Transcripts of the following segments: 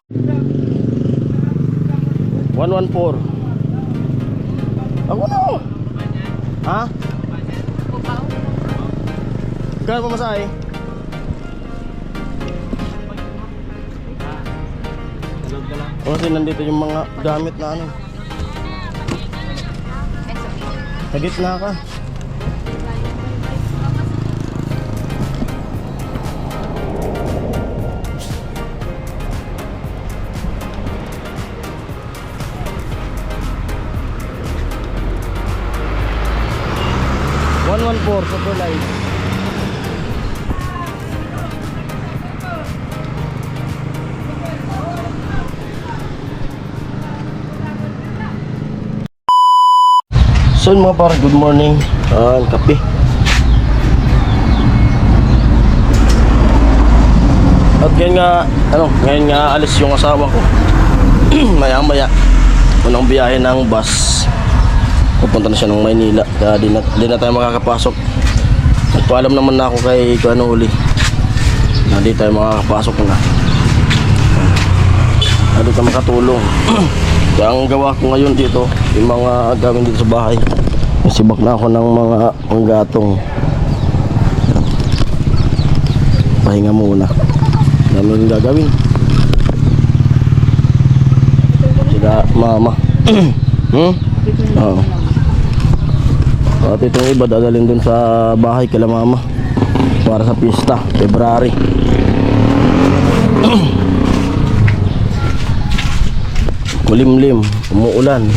114. Ako na. Ha? Kaya pamasahe? O kasi nandito yung mga gamit na ano. Sa gitna ka. Super light. So mga par, good morning. Kape. At ngayon nga alis yung asawa ko. Maya maya unang biyahe ng bus. Pupunta na siya ng Maynila. Kaya di na tayo makakapasok. Nagpaalam naman na ako kay huli na di tayo makakapasok na. Di tayo makatulong. Kaya ang gawa ko ngayon dito, yung mga gawin dito sa bahay, nasibak na ako ng mga panggatong. Pahinga muna. Dami rin gagawin. Sila mama. Oo. At itong iba dadalhin dun sa bahay kila mama para sa pista, February. Kulimlim, umuulan.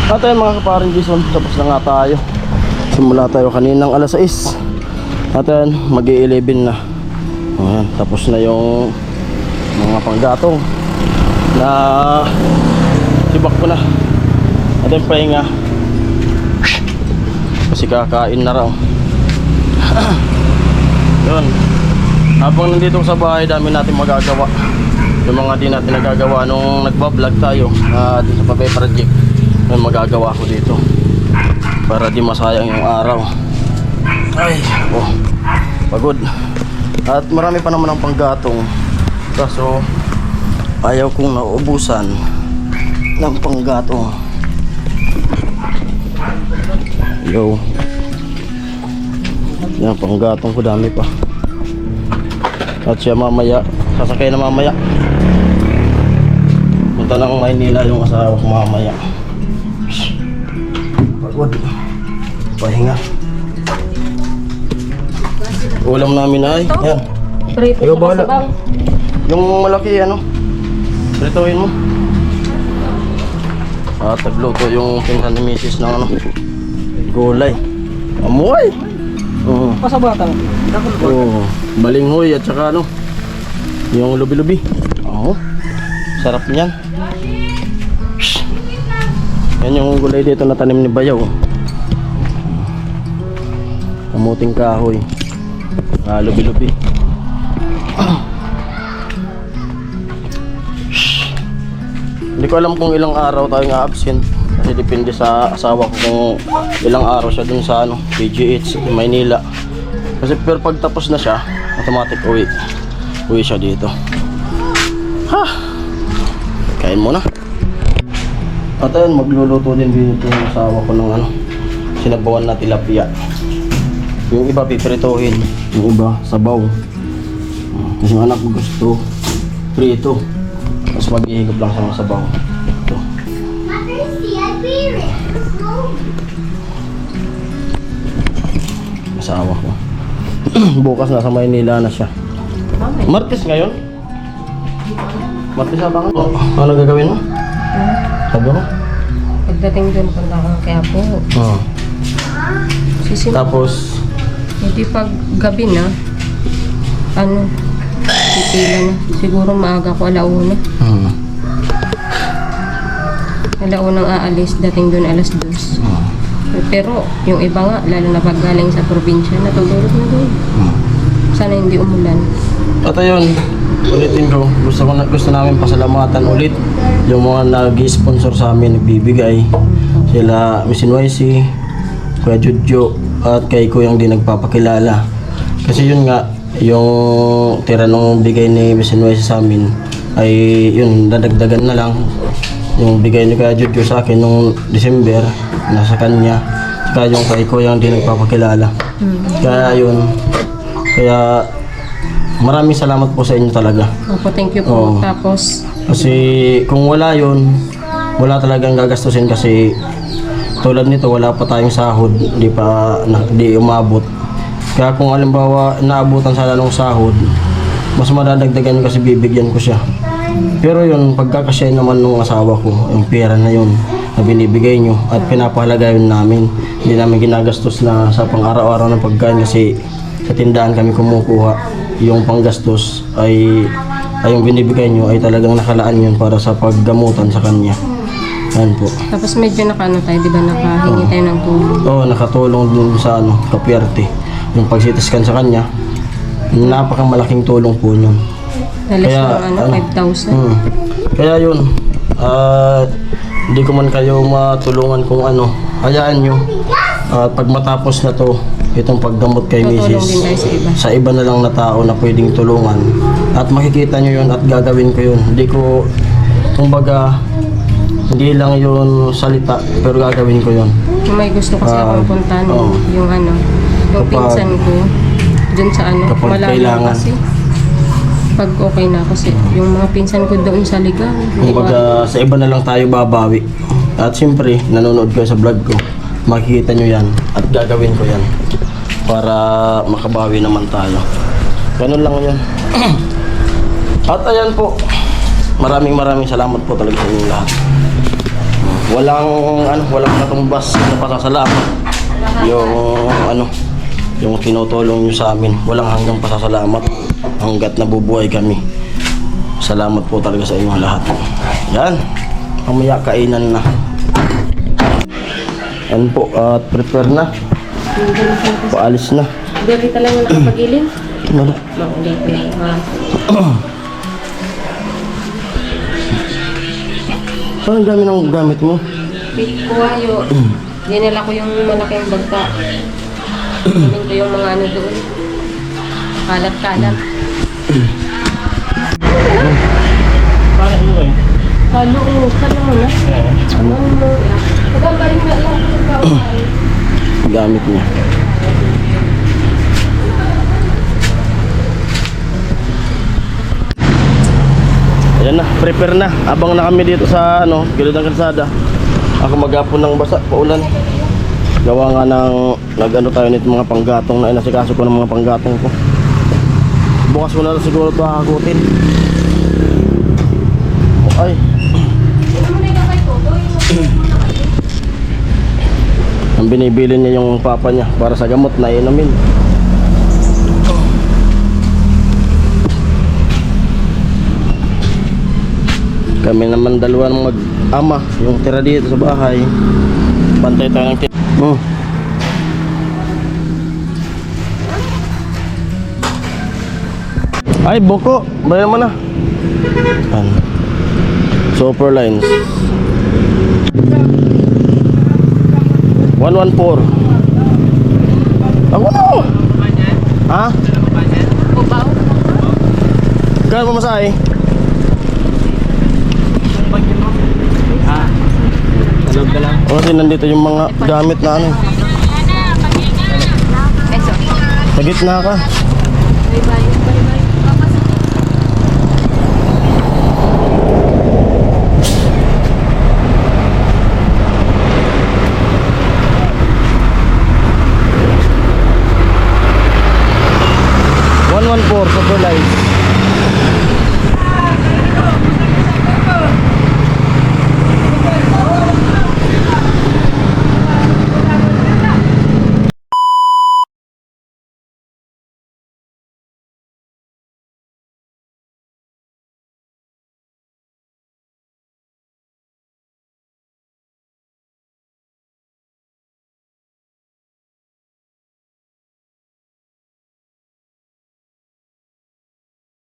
At ayun mga kapareng Jayson, tapos na nga tayo. Simula tayo kaninang alas 6. At ayun, mag-11 na. Ayan, tapos na yung mga panggatong na sibak ko na. At ayun, pahinga. Kasi kakain na raw. Yun. Habang nandito sa bahay, dami natin magagawa. Yung mga di natin nagagawa nung nagbablog tayo dito sa Bahay Project. Yung magagawa ko dito para di masayang yung araw. Ay, pagod. At marami pa naman ang panggatong, kaso ayaw kong nauubusan ng panggatong. Yo, yan panggatong ko, dami pa. At siya mamaya, sasakay na mamaya. Punta ng Maynila yung asawa ko mamaya. Pagod, pahinga. Ulam namin ay yan. Ikaw bahala. Yung malaki ano, prituhin mo. At nagluto yung pinsan ni Misis ng ano, gulay. Amoy! Pasabatan. Balinghoy at saka ano, yung lubi-lubi. Sarap niyan. Yan yung gulay dito na tanim ni Bayaw. Kamuting kahoy. Lubi-lubi. Hindi ko alam kung ilang araw tayong absent. Kasi depende sa asawa ko kung ilang araw siya dun sa ano, PGH, Maynila. Kasi pero pag tapos na siya, automatic uwi siya dito. Kain muna. At ayun, magluluto din dito yung asawa ko ng ano, sinabawan na tilapia. Yung iba piprituhin, yung iba sabaw. Kasi yung anak ko gusto prito, tapos maghihigop lang sa mga sabaw. Ito. Asawa ko. Bukas nasa Maynila na siya. Martes ngayon? Martes Habang? Ano gagawin mo? Sabi mo? Pagdating doon, punta ko kaya po. Tapos? Hindi pag gabi na, ano, pipila na. Siguro maaga ko alauna. Alaunang aalis, dating doon alas 2. Pero yung iba nga, lalo na pag galing sa probinsya, natutulog na doon. Sana hindi umulan. At ayun, ulitin ko, gusto namin pasalamatan ulit yung mga nag-sponsor sa amin, nagbibigay. Sila Misis, Kuya Judjo, at kay Kuyang din nagpapakilala. Kasi yun nga, yung tira nung bigay ni Misis sa amin ay yun, dadagdagan na lang. Yung bigay ni Kuya Judjo sa akin nung December, nasa kanya. Saka yung kay Kuyang din nagpapakilala. Kaya yun, kaya maraming salamat po sa inyo talaga. Opo, thank you po. Tapos, kasi kung wala yun, wala talagang gagastusin kasi tulad nito, wala pa tayong sahod, di umabot. Kaya kung halimbawa naabutan sana ng sahod, mas madadagdagan kasi bibigyan ko siya. Pero yun, pagkakasya naman ng asawa ko, yung pera na yun na binibigay nyo at pinapahalaga yun namin. Hindi namin ginagastos na sa pang-araw-araw ng pagkain kasi sa tindahan kami kumukuha. Yung panggastos ay yung binibigay nyo ay talagang nakalaan yun para sa paggamutan sa kanya. Yan po. tapos medyo nakano tayo, di ba nakahingi tayo ng tulong? Oo, nakatulong din sa ano, kapyerte. Yung pagsitiskan sa kanya, napakamalaking tulong po yun. Nalas yung ano, 5,000. Kaya yun, hindi ko man kayo matulungan kung ano, hayaan nyo. Pag matapos na to, itong paggamot kay Tutulong Misis, din tayo sa iba. sa iba na lang na tao na pwedeng tulungan. At makikita nyo yun at gagawin ko yun. Hindi ko, kumbaga, hindi lang yun salita, pero gagawin ko yun. May gusto kasi akong puntahan, yung ano, yung pinsan ko, dun sa ano, kapag malayo kailangan. kasi. Pag okay na kasi, yung mga pinsan ko doon sa Ligaw. Kumbaga, sa iba na lang tayo babawi. At siyempre, nanonood kayo sa vlog ko, makikita nyo yan at gagawin ko yan para makabawi naman tayo. Ganun lang yan. At ayan po, maraming salamat po talaga sa inyong lahat. walang katumbas na pasasalamat. Yung tinutulong nyo sa amin, walang hanggang pasasalamat hanggat nabubuhay kami. Salamat po talaga sa inyo lahat. Yan, mamaya kainan na. Yan po, at prepare na. Paalis na. Hindi kita lang yung nakapag-iling. Wala. Maulit na. Ang dami ng gamit mo. Kuwayo. Dinala ko yung malaking bagta. Kunin ko yung mga ano doon. Kalat-kalat. Paano mo eh? Halo mo na. Pagkabaring na lang. Gamit niya. Ayan na, prepare na. Abang na kami dito sa gilid ng kalsada. Ako maghapon ng basa, paulan. Gawa nga ng tayo nito mga panggatong na inasikaso ko ng mga panggatong ko. Bukas ko na lang siguro ito hakakutin. Ay. Ang binibili niya yung papa niya para sa gamot na inumin. Kami naman dalawa ng mag-ama, yung tira dito sa bahay. Pantay tayo ng Ay, buko. Bayan mo na. Super lines. 114. Ako na. Ha? Ubaw. Gano'n pamasahe? Salog ka lang. Kasi nandito yung mga gamit na Peso. Sa gitna ka. May bayo.